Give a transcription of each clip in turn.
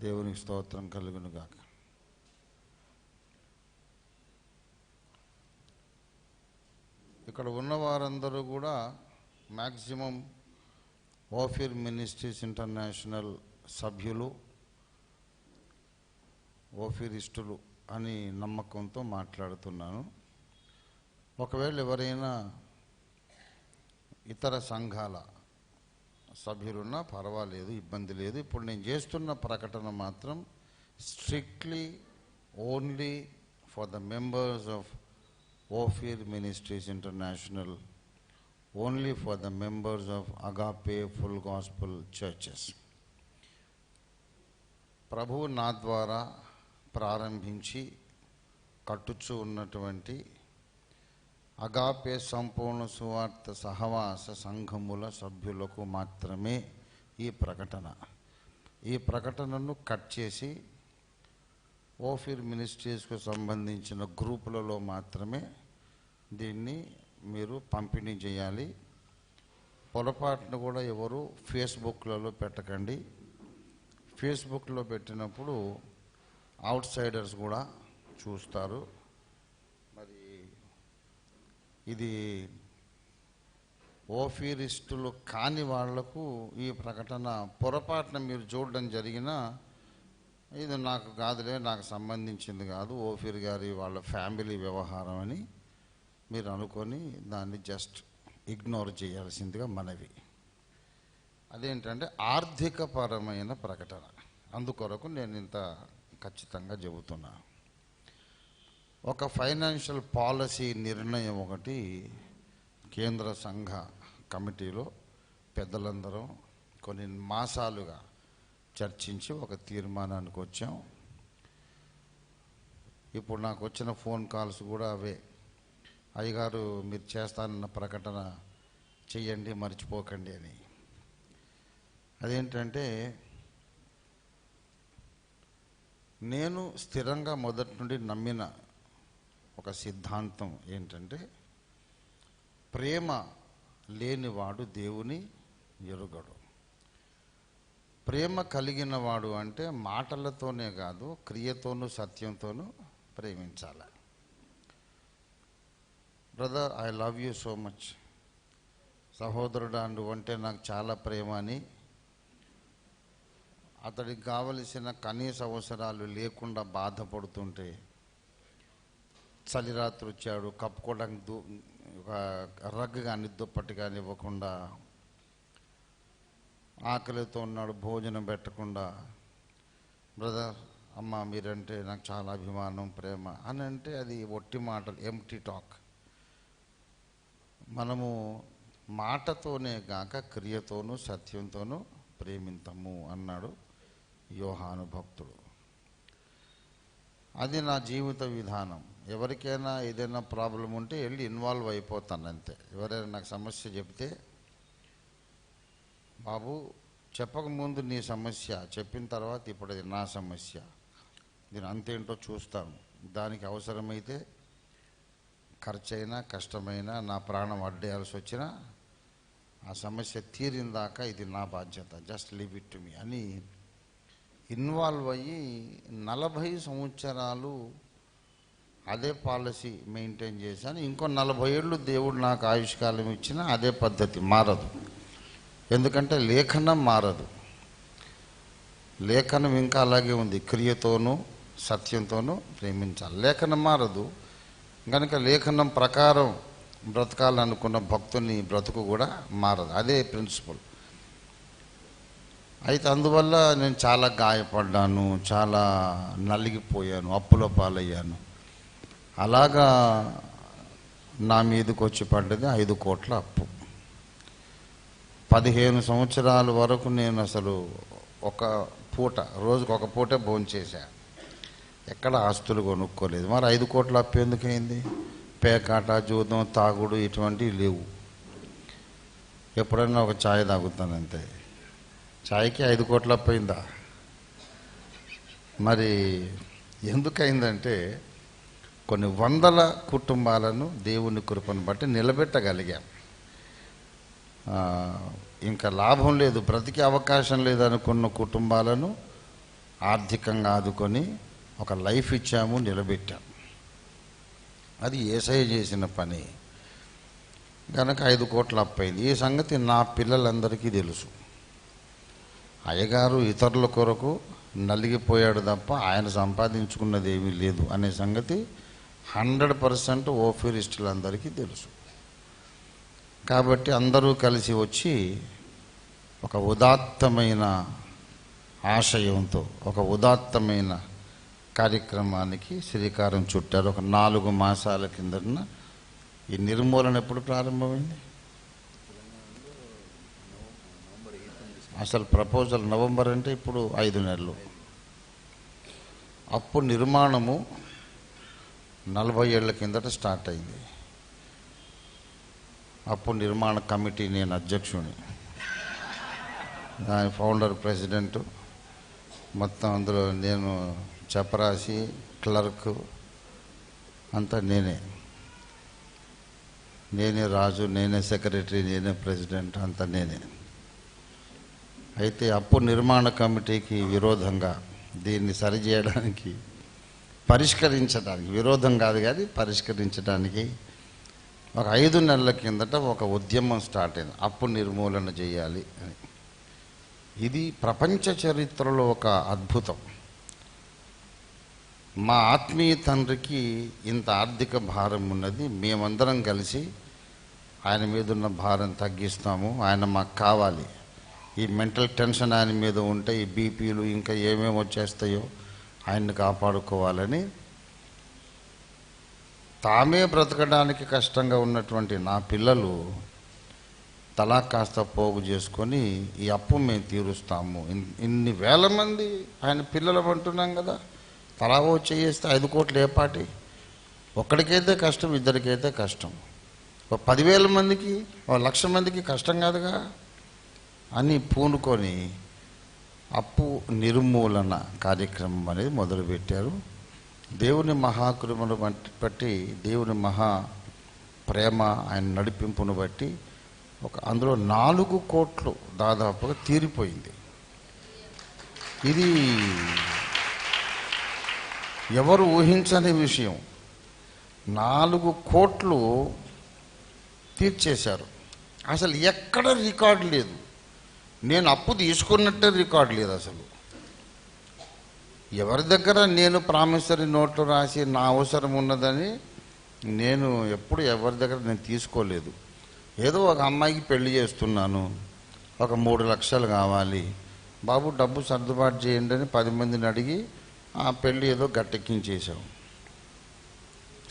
దేవునికి స్తోత్రం కలుగును గాక. ఇక్కడ ఉన్న వారందరూ కూడా మ్యాక్సిమం ఓఫీర్ మినిస్ట్రీస్ ఇంటర్నేషనల్ సభ్యులు, ఓఫీరిస్టులు అని నమ్మకంతో మాట్లాడుతున్నాను. ఒకవేళ ఎవరైనా ఇతర సంఘాల సభ్యులున్నా పర్వాలేదు, ఇబ్బంది లేదు. ఇప్పుడు నేను చేస్తున్న ప్రకటన మాత్రం strictly only for the members of Ophir Ministries International, only for the members of Agape Full Gospel Churches. ప్రభువు నా ద్వారా ప్రారంభించి కట్టుచూ ఉన్నటువంటి అగాపే సంపూర్ణ సువార్త సహవాస సంఘముల సభ్యులకు మాత్రమే ఈ ప్రకటన. ఈ ప్రకటనను కట్ చేసి ఓఫీర్ మినిస్ట్రీస్కు సంబంధించిన గ్రూపులలో మాత్రమే దీన్ని మీరు పంపిణీ చేయాలి. పొరపాటును కూడా ఎవరు ఫేస్బుక్లలో పెట్టకండి. ఫేస్బుక్లో పెట్టినప్పుడు అవుట్ సైడర్స్ కూడా చూస్తారు. మరి ఇది ఓఫీరిస్టులు కాని వాళ్లకు ఈ ప్రకటన పొరపాటున మీరు చూడడం జరిగినా ఇది నాకు కాదులే, నాకు సంబంధించింది కాదు, ఓఫీర్ గారి వాళ్ళ ఫ్యామిలీ వ్యవహారం అని మీరు అనుకొని దాన్ని జస్ట్ ఇగ్నోర్ చేయాల్సిందిగా మనవి. అదేంటంటే ఆర్థికపరమైన ప్రకటన, అందుకొరకు నేను ఇంత ఖచ్చితంగా చెబుతున్నా. ఒక ఫైనాన్షియల్ పాలసీ నిర్ణయం ఒకటి కేంద్ర సంఘ కమిటీలో పెద్దలందరం కొన్ని మాసాలుగా చర్చించి ఒక తీర్మానానికి వచ్చాం. ఇప్పుడు నాకు వచ్చిన ఫోన్ కాల్స్ కూడా అవే, అయ్యగారు మీరు చేస్తానన్న ప్రకటన చెయ్యండి, మర్చిపోకండి అని. అదేంటంటే నేను స్థిరంగా మొదటి నుండి నమ్మిన ఒక సిద్ధాంతం ఏంటంటే, ప్రేమ లేనివాడు దేవుని ఎరుగడు. ప్రేమ కలిగిన వాడు అంటే మాటలతోనే కాదు, క్రియతోనూ సత్యంతోనూ ప్రేమించాలి. Brother, I love you so much, సహోదరుడా అంటే నాకు చాలా ప్రేమ అని అతడికి కావలసిన కనీస అవసరాలు లేకుండా బాధపడుతుంటే, చలిరాత్రి వచ్చాడు కప్పుకోవడానికి ఒక రగ్గు కానీ దుప్పటి కానీ ఇవ్వకుండా, ఆకలితో ఉన్నాడు భోజనం పెట్టకుండా, బ్రదర్ అమ్మ మీరంటే నాకు చాలా అభిమానం ప్రేమ అని అంటే అది ఒట్టి మాటలు, ఎంప్టీ టాక్. మనము మాటతోనే గాక క్రియతోనూ సత్యంతోనూ ప్రేమింతము అన్నాడు యోహాను భక్తుడు. అది నా జీవిత విధానం. ఎవరికైనా ఏదైనా ప్రాబ్లం ఉంటే వెళ్ళి ఇన్వాల్వ్ అయిపోతాను అంతే. ఎవరైనా నాకు సమస్య చెప్తే, బాబు చెప్పకముందు నీ సమస్య, చెప్పిన తర్వాత ఇప్పుడు అది నా సమస్య, దీని అంతేంటో చూస్తాను, దానికి అవసరమైతే ఖర్చైనా కష్టమైనా నా ప్రాణం అడ్డేయాల్సి వచ్చినా ఆ సమస్య తీరిందాక ఇది నా బాధ్యత, just leave it to me అని ఇన్వాల్వ్ అయ్యి 40 సంవత్సరాలు అదే పాలసీ మెయింటైన్ చేశాను. ఇంకో 40 ఏళ్ళు దేవుడు నాకు ఆయుష్కాలం ఇచ్చినా అదే పద్ధతి మారదు. ఎందుకంటే లేఖనం మారదు, లేఖనం ఇంకా అలాగే ఉంది, క్రియతోనూ సత్యంతోనూ ప్రేమించాలి. లేఖనం మారదు కనుక లేఖనం ప్రకారం బ్రతకాలనుకున్న భక్తుని బ్రతుకు కూడా మారదు, అదే ప్రిన్సిపల్. అయితే అందువల్ల నేను చాలా గాయపడ్డాను, చాలా నలిగిపోయాను, అప్పుల పాలయ్యాను. అలాగా నా మీదకి వచ్చి పడ్డది 5 కోట్ల అప్పు. 15 సంవత్సరాల వరకు నేను అసలు ఒక పూట, రోజుకు ఒక పూటే భోంచేసా, ఎక్కడ ఆస్తులు కొనుక్కోలేదు. మరి 5 కోట్ల అప్పు ఎందుకైంది? పేకాట, జూదం, తాగుడు ఇటువంటివి లేవు. ఎప్పుడైనా ఒక ఛాయ్ తాగుతాను అంతే. ఛాయ్కి 5 కోట్ల అప్పు అయిందా? మరి ఎందుకైందంటే కొన్ని వందల కుటుంబాలను దేవుని కృపను బట్టి నిలబెట్టగలిగాం. ఇంకా లాభం లేదు, బ్రతికే అవకాశం లేదనుకున్న కుటుంబాలను ఆర్థికంగా ఆదుకొని ఒక లైఫ్ ఇచ్చాము, నిలబెట్టాము. అది యేసయ్య చేసిన పని కనుక 5 కోట్ల అప్పయింది. ఈ సంగతి నా పిల్లలందరికీ తెలుసు. అయ్యగారు ఇతరుల కొరకు నలిగిపోయాడు తప్ప ఆయన సంపాదించుకున్నది ఏమీ లేదు అనే సంగతి 100% ఓఫీరిస్టులందరికీ తెలుసు. కాబట్టి అందరూ కలిసి వచ్చి ఒక ఉదాత్తమైన ఆశయంతో ఒక ఉదాత్తమైన కార్యక్రమానికి శ్రీకారం చుట్టారు. ఒక 4 మాసాల కిందన ఈ నిర్మూలన ఎప్పుడు ప్రారంభమైంది? అసలు ప్రపోజల్ నవంబర్ అంటే ఇప్పుడు 5 నెలలు. అప్పుడు నిర్మాణము 40 ఏళ్ల కిందట స్టార్ట్ అయింది. అప్పుడు నిర్మాణ కమిటీ నేను అధ్యక్షుని, దాని ఫౌండర్ ప్రెసిడెంట్, మొత్తం అందులో నేను చపరాసి క్లర్క్ అంతా నేనే రాజు, నేనే సెక్రటరీ, నేనే ప్రెసిడెంట్, అంతా నేనే. అయితే అప్పుడు నిర్మాణ కమిటీకి విరోధంగా దీన్ని సరిచేయడానికి, పరిష్కరించడానికి, విరోధం కాదు కానీ పరిష్కరించడానికి ఒక 5 నెలల కిందట ఒక ఉద్యమం స్టార్ట్ అయింది. అప్పు నిర్మూలన చేయాలి అని. ఇది ప్రపంచ చరిత్రలో ఒక అద్భుతం. మా ఆత్మీయ తండ్రికి ఇంత ఆర్థిక భారం ఉన్నది, మేమందరం కలిసి ఆయన మీద ఉన్న భారం తగ్గిస్తాము, ఆయన మాకు కావాలి. ఈ మెంటల్ టెన్షన్ ఆయన మీద ఉంటే ఈ బీపీలు ఇంకా ఏమేమి వచ్చేస్తాయో ఆయన్ని కాపాడుకోవాలని తామే బ్రతకడానికి కష్టంగా ఉన్నటువంటి నా పిల్లలు తలా కాస్త పోగు చేసుకొని ఈ అప్పు మేము తీరుస్తాము. ఇన్ని వేల మంది ఆయన పిల్లలు అంటున్నాం కదా, తలా చేస్తే 5 కోట్లు ఏ పాటి? ఒక్కడికైతే కష్టం, ఇద్దరికైతే కష్టం. 10,000 మందికి, 1,00,000 మందికి కష్టం కాదుగా అని పూనుకొని అప్పు నిర్మూలన కార్యక్రమం అనేది మొదలుపెట్టారు. దేవుని మహాకృపను బట్టి, దేవుని మహా ప్రేమ, ఆయన నడిపింపును బట్టి అందులో 4 కోట్లు దాదాపుగా తీరిపోయింది. ఇది ఎవరు ఊహించని విషయం. 4 కోట్లు తీర్చేశారు. అసలు ఎక్కడ రికార్డు లేదు. నేను అప్పు తీసుకున్నట్టే రికార్డు లేదు అసలు. ఎవరి దగ్గర నేను ప్రామిసరీ నోట్లు రాసి నా అవసరం ఉన్నదని నేను ఎప్పుడు ఎవరి దగ్గర నేను తీసుకోలేదు. ఏదో ఒక అమ్మాయికి పెళ్లి చేస్తున్నాను, ఒక 3 లక్షలు కావాలి బాబు, డబ్బు సర్దుబాటు చేయండి అని 10 మందిని అడిగి ఆ పెళ్ళి ఏదో గట్టెక్కించేసాం,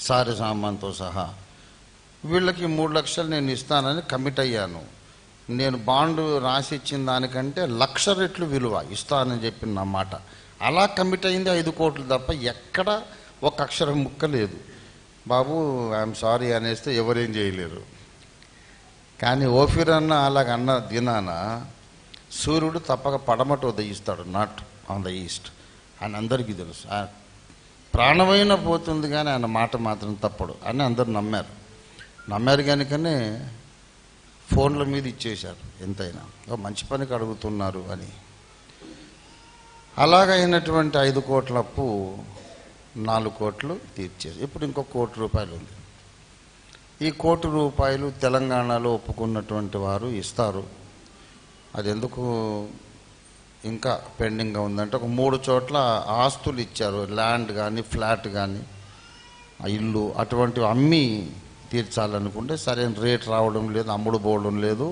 సారి సామాన్తో సహా. వీళ్ళకి 3 లక్షలు నేను ఇస్తానని కమిట్ అయ్యాను. నేను బాండు రాసి ఇచ్చిన దానికంటే 1,00,000 రెట్లు విలువ ఇస్తానని చెప్పిన నా మాట. అలా కమిట్ అయింది 5 కోట్లు తప్ప ఎక్కడ ఒక అక్షరం ముక్క లేదు. బాబు ఐఎమ్ సారీ అనేస్తే ఎవరేం చేయలేరు. కానీ ఓఫీర్ అన్న అలాగన్న దినాన సూర్యుడు తప్పక పడమట ఉదయిస్తాడు, నాట్ ఆన్ ద ఈస్ట్ అని అందరికీ తెలుసు. ప్రాణమైన పోతుంది కానీ ఆయన మాట మాత్రం తప్పడు అని అందరు నమ్మారు కనుకనే ఫోన్ల మీద ఇచ్చేశారు. ఎంతైనా మంచి పనికి అడుగుతున్నారు అని. అలాగైనటువంటి 5 కోట్ల అప్పు 4 కోట్లు తీర్చేసి ఇప్పుడు ఇంకో ₹1,00,00,000 ఉంది. ఈ ₹1,00,00,000 తెలంగాణలో ఒప్పుకున్నటువంటి వారు ఇస్తారు. అది ఎందుకు ఇంకా పెండింగ్గా ఉందంటే, ఒక 3 చోట్ల ఆస్తులు ఇచ్చారు, ల్యాండ్ కానీ ఫ్లాట్ కానీ ఇల్లు అటువంటివి అమ్మి తీర్చాలనుకుంటే సరైన రేట్ రావడం లేదు, అమ్ముడు పోవడం లేదు,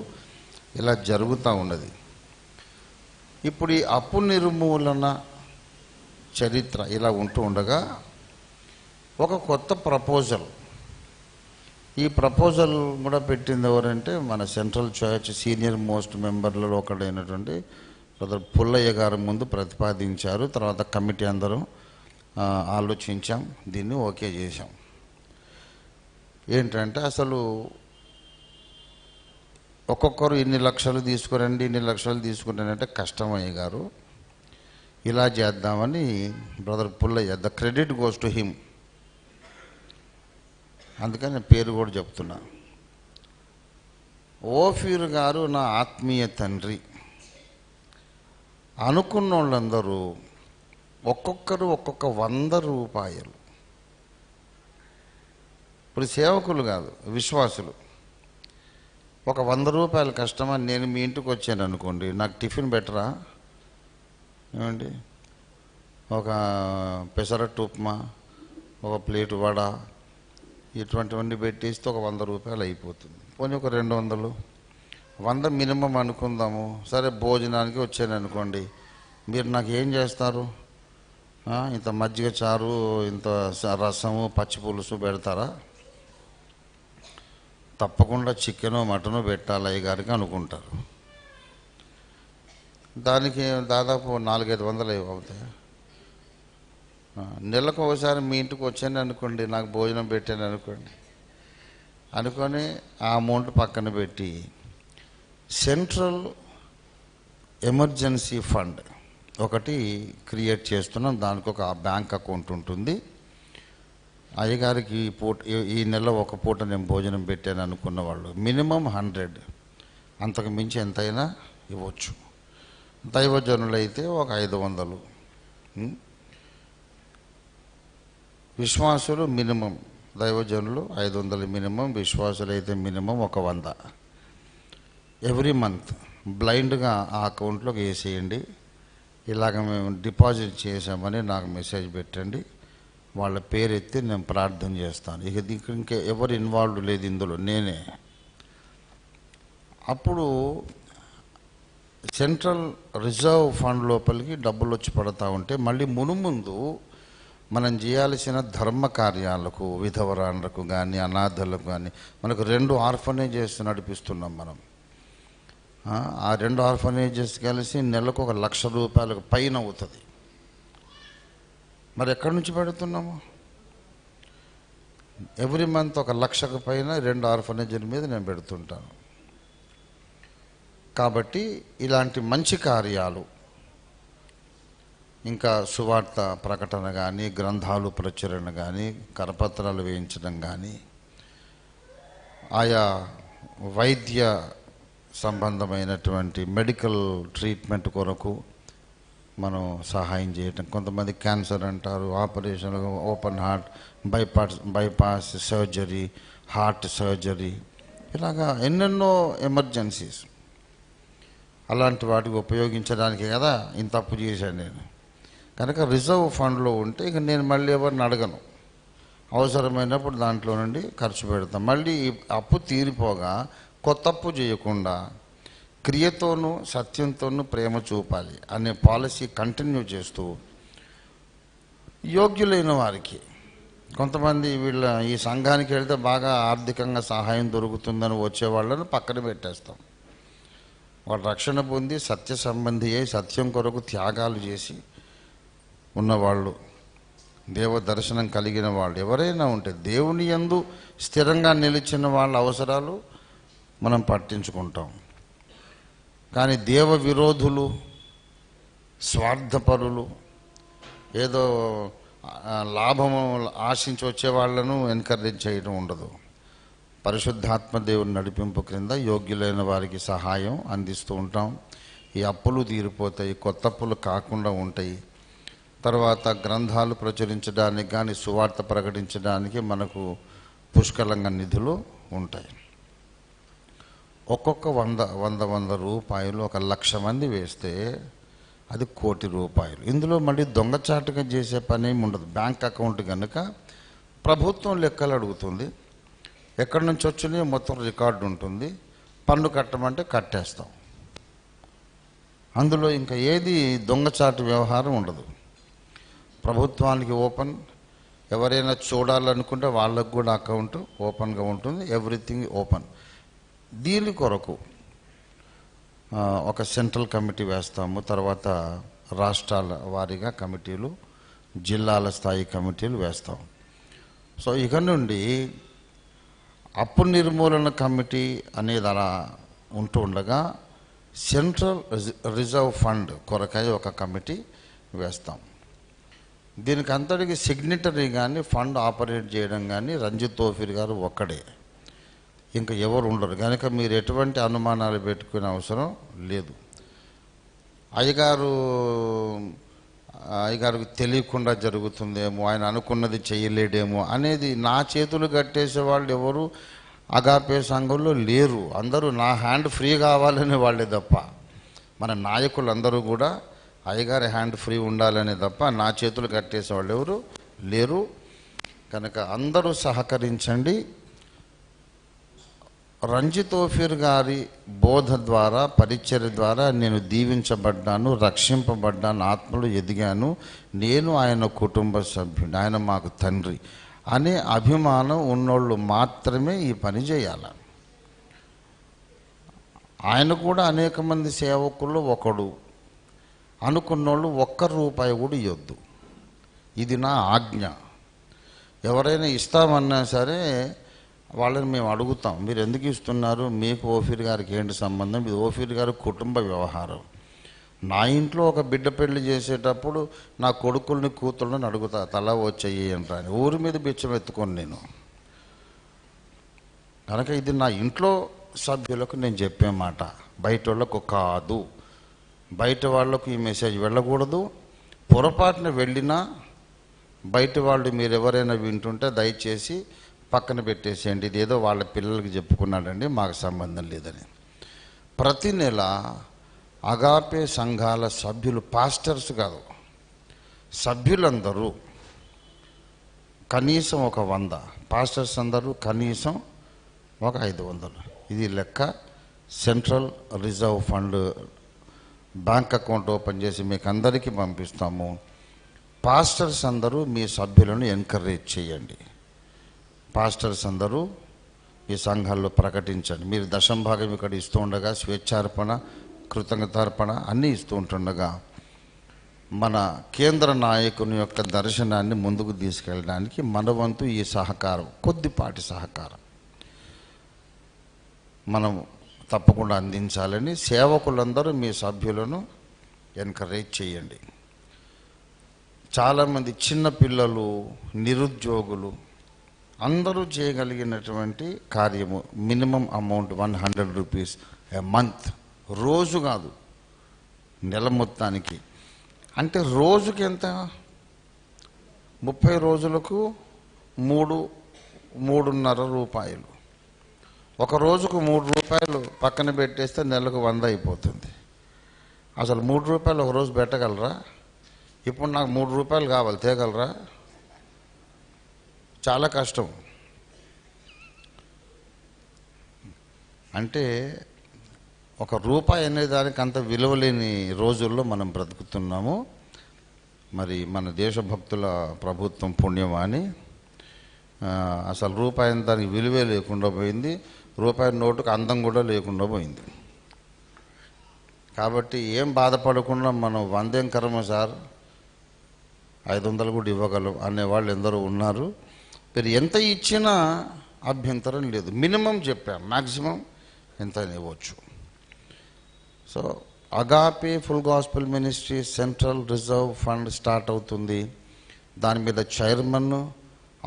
ఇలా జరుగుతూ ఉన్నది. ఇప్పుడు ఈ అప్పు నిర్మూలన చరిత్ర ఇలా ఉంటూ ఉండగా ఒక కొత్త ప్రపోజల్, ఈ ప్రపోజల్ కూడా పెట్టింది ఎవరంటే మన సెంట్రల్ చర్చ్ సీనియర్ మోస్ట్ మెంబర్లలో ఒకడైనటువంటి బ్రదర్ పుల్లయ్య గారు ముందు ప్రతిపాదించారు. తర్వాత కమిటీ అందరం ఆలోచించాం, దీన్ని ఓకే చేశాం. ఏంటంటే అసలు ఒక్కొక్కరు ఇన్ని లక్షలు తీసుకురండి, ఇన్ని లక్షలు తీసుకురండి అంటే కష్టమయ్య గారు. ఇలా చేద్దామని brother Pullayya, the credit goes to him, అందుకని నేను పేరు కూడా చెప్తున్నా. ఓఫీర్ గారు నా ఆత్మీయ తండ్రి అనుకున్న వాళ్ళందరూ ఒక్కొక్కరు ఒక్కొక్క 100 రూపాయలు. ఇప్పుడు సేవకులు కాదు, విశ్వాసులు. ఒక 100 రూపాయల కస్టమర్ నేను మీ ఇంటికి వచ్చాను అనుకోండి, నాకు టిఫిన్ బెటరా ఏమండి? ఒక పెసరట్టు ఉప్మా, ఒక ప్లేటు వడ, ఇటువంటివన్నీ పెట్టేస్తే ఒక 100 రూపాయలు అయిపోతుంది. పోనీ ఒక 200, 100 మినిమం అనుకుందాము. సరే భోజనానికి వచ్చాను అనుకోండి, మీరు నాకు ఏం చేస్తారు? ఇంత మజ్జిగ చారు, ఇంత రసము, పచ్చి పులుసు పెడతారా? తప్పకుండా చికెను మటను పెట్టాలి అయ్యగారికి అనుకుంటారు. దానికి దాదాపు 400-500 అవుతాయి. నెలకు ఒకసారి మీ ఇంటికి వచ్చాను అనుకోండి, నాకు భోజనం పెట్టాను అనుకోండి, అనుకొని ఆ అమౌంట్ పక్కన పెట్టి సెంట్రల్ ఎమర్జెన్సీ ఫండ్ ఒకటి క్రియేట్ చేస్తున్నాం. దానికి ఒక బ్యాంక్ అకౌంట్ ఉంటుంది. అయ్యగారికి ఈ నెల ఒక పూట నేను భోజనం పెట్టాను అనుకున్న వాళ్ళు మినిమం 100, అంతకు మించి ఎంతైనా ఇవ్వచ్చు. దైవజనులైతే ఒక 500, విశ్వాసులు మినిమం, దైవజనులు 500 మినిమం, విశ్వాసులు అయితే మినిమం ఒక 100. ఎవ్రీ మంత్ బ్లైండ్గా ఆ అకౌంట్లోకి వేసేయండి. ఇలాగ మేము డిపాజిట్ చేసామని నాకు మెసేజ్ పెట్టండి, వాళ్ళ పేరు ఎత్తి నేను ప్రార్థన చేస్తాను. ఇక ఇంకా ఎవరు ఇన్వాల్వ్ లేదు ఇందులో, నేనే. అప్పుడు సెంట్రల్ రిజర్వ్ ఫండ్ లోపలికి డబ్బులు వచ్చి పడతా ఉంటే మళ్ళీ మునుముందు మనం చేయాల్సిన ధర్మ కార్యాలకు, విధవరాండ్రకు కానీ అనాథలకు కానీ మనకు 2 ఆర్ఫనేజెస్ నడిపిస్తున్నాం మనం. ఆ 2 ఆర్ఫనేజెస్ కలిసి నెలకు 1,00,000 రూపాయలకు పైన అవుతుంది. మరి ఎక్కడి నుంచి పెడుతున్నాము? ఎవ్రీ మంత్ 1,00,000కు పైన 2 ఆర్ఫనేజీల మీద నేను పెడుతుంటాను. కాబట్టి ఇలాంటి మంచి కార్యాలు, ఇంకా సువార్త ప్రకటన కానీ, గ్రంథాలు ప్రచురణ కానీ, కరపత్రాలు వేయించడం కానీ, ఆయా వైద్య సంబంధమైనటువంటి మెడికల్ ట్రీట్మెంట్ కొరకు మనం సహాయం చేయటం. కొంతమంది క్యాన్సర్ అంటారు, operation, open heart, bypass surgery, heart surgery, ఇలాగా ఎన్నెన్నో ఎమర్జెన్సీస్. అలాంటి వాటికి ఉపయోగించడానికి కదా ఇంత అప్పు చేశాను నేను. కనుక రిజర్వ్ ఫండ్లో ఉంటే ఇక నేను మళ్ళీ ఎవరిని అడగను, అవసరమైనప్పుడు దాంట్లో నుండి ఖర్చు పెడతాం. మళ్ళీ ఈ అప్పు తీరిపోగా కొత్త అప్పు చేయకుండా క్రియతోనూ సత్యంతోనూ ప్రేమ చూపాలి అనే పాలసీ కంటిన్యూ చేస్తూ యోగ్యులైన వారికి, కొంతమంది వీళ్ళ ఈ సంఘానికి వెళ్తే బాగా ఆర్థికంగా సహాయం దొరుకుతుందని వచ్చే వాళ్ళను పక్కన పెట్టేస్తాం. వాడు రక్షణ పొంది సత్య సంబంధి అయి సత్యం కొరకు త్యాగాలు చేసి ఉన్నవాళ్ళు, దేవ దర్శనం కలిగిన వాళ్ళు ఎవరైనా ఉంటే దేవుని యందు స్థిరంగా నిలిచిన వాళ్ళ అవసరాలు మనం పట్టించుకుంటాం. కానీ దేవ విరోధులు, స్వార్థపరులు, ఏదో లాభము ఆశించి వచ్చే వాళ్లను ఎన్కరేజ్ చేయడం ఉండదు. పరిశుద్ధాత్మ దేవుని నడిపింపు క్రింద యోగ్యులైన వారికి సహాయం అందిస్తూ ఉంటాం. ఈ అప్పులు తీరిపోతాయి, కొత్త అప్పులు కాకుండా ఉంటాయి. తర్వాత గ్రంథాలు ప్రచురించడానికి కానీ, సువార్త ప్రకటించడానికి మనకు పుష్కలంగా నిధులు ఉంటాయి. ఒక్కొక్క 100 రూపాయలు 1,00,000 మంది వేస్తే అది 1,00,00,000 రూపాయలు. ఇందులో మళ్ళీ దొంగచాటుగా చేసే పని ఏమి ఉండదు. బ్యాంక్ అకౌంట్ కనుక ప్రభుత్వం లెక్కలు అడుగుతుంది, ఎక్కడి నుంచి వచ్చినాయో మొత్తం రికార్డు ఉంటుంది, పన్ను కట్టమంటే కట్టేస్తాం. అందులో ఇంకా ఏది దొంగచాటు వ్యవహారం ఉండదు. ప్రభుత్వానికి ఓపెన్, ఎవరైనా చూడాలనుకుంటే వాళ్ళకు కూడా అకౌంట్ ఓపెన్గా ఉంటుంది, ఎవ్రీథింగ్ ఓపెన్. దీని కొరకు ఒక సెంట్రల్ కమిటీ వేస్తాము, తర్వాత రాష్ట్రాల వారీగా కమిటీలు, జిల్లాల స్థాయి కమిటీలు వేస్తాం. సో ఇక నుండి అప్పు నిర్మూలన కమిటీ అనేది అలా ఉంటూ ఉండగా సెంట్రల్ రిజర్వ్ ఫండ్ కొరకై ఒక కమిటీ వేస్తాం. దీనికి అంతటికి సిగ్నేటరీ కానీ ఫండ్ ఆపరేట్ చేయడం కానీ రంజిత్ తోఫీర్ గారు ఒక్కడే, ఇంకా ఎవరు ఉండరు. కనుక మీరు ఎటువంటి అనుమానాలు పెట్టుకునే అవసరం లేదు. అయ్యగారు అయ్యగారికి తెలియకుండా జరుగుతుందేమో, ఆయన అనుకున్నది చేయలేడేమో అనేది నా చేతులు కట్టేసే వాళ్ళు ఎవరు అగాపే సంఘంలో లేరు. అందరూ నా హ్యాండ్ ఫ్రీ కావాలనే వాళ్ళే తప్ప, మన నాయకులందరూ కూడా అయ్యగారి హ్యాండ్ ఫ్రీ ఉండాలనే తప్ప నా చేతులు కట్టేసే వాళ్ళు ఎవరు లేరు. కనుక అందరూ సహకరించండి. రంజిత్ ఓఫీర్ గారి బోధ ద్వారా, పరిచర్య ద్వారా నేను దీవించబడ్డాను, రక్షింపబడ్డాను, ఆత్మలో ఎదిగాను. నేను ఆయన కుటుంబ సభ్యుడు, ఆయన మాకు తండ్రి అనే అభిమానం ఉన్నోళ్ళు మాత్రమే ఈ పని చేయాలి. ఆయన కూడా అనేక మంది సేవకుల్లో ఒకడు అనుకున్నోళ్ళు ₹1 కూడా ఇవ్వద్దు. ఇది నా ఆజ్ఞ. ఎవరైనా ఇస్తామన్నా సరే వాళ్ళని మేము అడుగుతాం, మీరు ఎందుకు ఇస్తున్నారు, మీకు ఓఫీర్ గారికి ఏంటి సంబంధం, ఇది ఓఫీర్ గారి కుటుంబ వ్యవహారం. నా ఇంట్లో ఒక బిడ్డ పెళ్లి చేసేటప్పుడు నా కొడుకుల్ని కూతుళ్ళని అడుగుతా, తలా వచ్చేయి అంటాను. ఊరి మీద బిచ్చం ఎత్తుకొని నేను. కనుక ఇది నా ఇంట్లో సభ్యులకు నేను చెప్పే మాట, బయట వాళ్ళకు కాదు. బయట వాళ్ళకు ఈ మెసేజ్ వెళ్ళకూడదు. పొరపాటున వెళ్ళినా బయట వాళ్ళు మీరు ఎవరైనా వింటుంటే దయచేసి పక్కన పెట్టేసేయండి, ఇదేదో వాళ్ళ పిల్లలకి చెప్పుకున్నాడండి, మాకు సంబంధం లేదని. ప్రతి నెల అగాపే సంఘాల సభ్యులు, పాస్టర్స్ కాదు, సభ్యులందరూ కనీసం ఒక 100, పాస్టర్స్ అందరూ కనీసం ఒక 500. ఇది లెక్క. Central reserve fund bank account open చేసి మీకు అందరికీ పంపిస్తాము. పాస్టర్స్ అందరూ మీ సభ్యులను ఎంకరేజ్ చేయండి. పాస్టర్స్ అందరూ ఈ సంఘాల్లో ప్రకటించండి. మీరు దశంభాగం ఇక్కడ ఇస్తూ ఉండగా, స్వేచ్ఛార్పణ, కృతజ్ఞతార్పణ అన్నీ ఇస్తూ ఉంటుండగా మన కేంద్ర నాయకుని యొక్క దర్శనాన్ని ముందుకు తీసుకెళ్ళడానికి మన వంతు ఈ సహకారం, కొద్దిపాటి సహకారం మనం తప్పకుండా అందించాలని సేవకులందరూ మీ సభ్యులను ఎంకరేజ్ చేయండి. చాలామంది చిన్న పిల్లలు, నిరుద్యోగులు అందరూ చేయగలిగినటువంటి కార్యము మినిమం అమౌంట్ ₹100 ఎ మంత్, రోజు కాదు నెల మొత్తానికి. అంటే రోజుకి ఎంత, 30 రోజులకు ₹3.5. ఒక రోజుకు ₹3 పక్కన పెట్టేస్తే నెలకు 100 అయిపోతుంది. అసలు ₹3 ఒక రోజు పెట్టగలరా? ఇప్పుడు నాకు ₹3 కావాలి, తేగలరా? చాలా కష్టం. అంటే ఒక రూపాయి అనే దానికి అంత విలువలేని రోజుల్లో మనం బ్రతుకుతున్నాము. మరి మన దేశభక్తుల ప్రభుత్వం పుణ్యమాని అసలు రూపాయి దానికి విలువే లేకుండా పోయింది. రూపాయి నోటుకు అందం కూడా లేకుండా పోయింది. కాబట్టి ఏం బాధపడకుండా మనం 100 కర్మ సార్, 500 కూడా ఇవ్వగలం అనేవాళ్ళు ఎందరో ఉన్నారు. మీరు ఎంత ఇచ్చినా అభ్యంతరం లేదు. మినిమం చెప్పాం, మ్యాక్సిమం ఎంత ఇవ్వచ్చు. So agape full gospel ministry central reserve fund start అవుతుంది. దాని మీద చైర్మన్,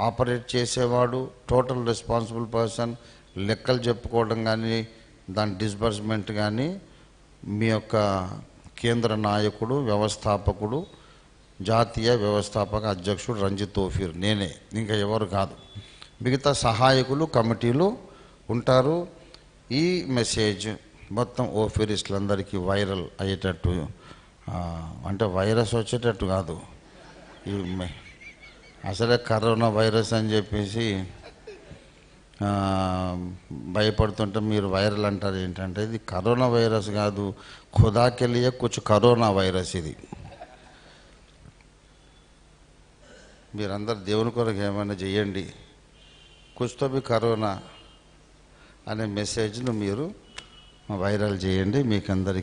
ఆపరేట్ చేసేవాడు, టోటల్ రెస్పాన్సిబుల్ పర్సన్, లెక్కలు చెప్పుకోవడం కానీ, దాని డిస్బర్స్మెంట్ కానీ మీ యొక్క కేంద్ర నాయకుడు, వ్యవస్థాపకుడు, జాతీయ వ్యవస్థాపక అధ్యక్షుడు రంజిత్ ఓఫీర్, నేనే, ఇంకా ఎవరు కాదు. మిగతా సహాయకులు, కమిటీలు ఉంటారు. ఈ మెసేజ్ మొత్తం ఓఫీరిస్టులందరికీ వైరల్ అయ్యేటట్టు, అంటే వైరస్ వచ్చేటట్టు కాదు, ఈ అసలే కరోనా వైరస్ అని చెప్పేసి భయపడుతుంటే మీరు వైరల్ అంటారు ఏంటంటే, ఇది కరోనా వైరస్ కాదు, ఖుదాకే లియే కుచ్ కరోనా వైరస్ ఇది. మీరందరు దేవుని కొరకు ఏమైనా చేయండి, కుచ్తో బి కరోనా అనే మెసేజ్ను మీరు వైరల్ చేయండి. మీకందరికీ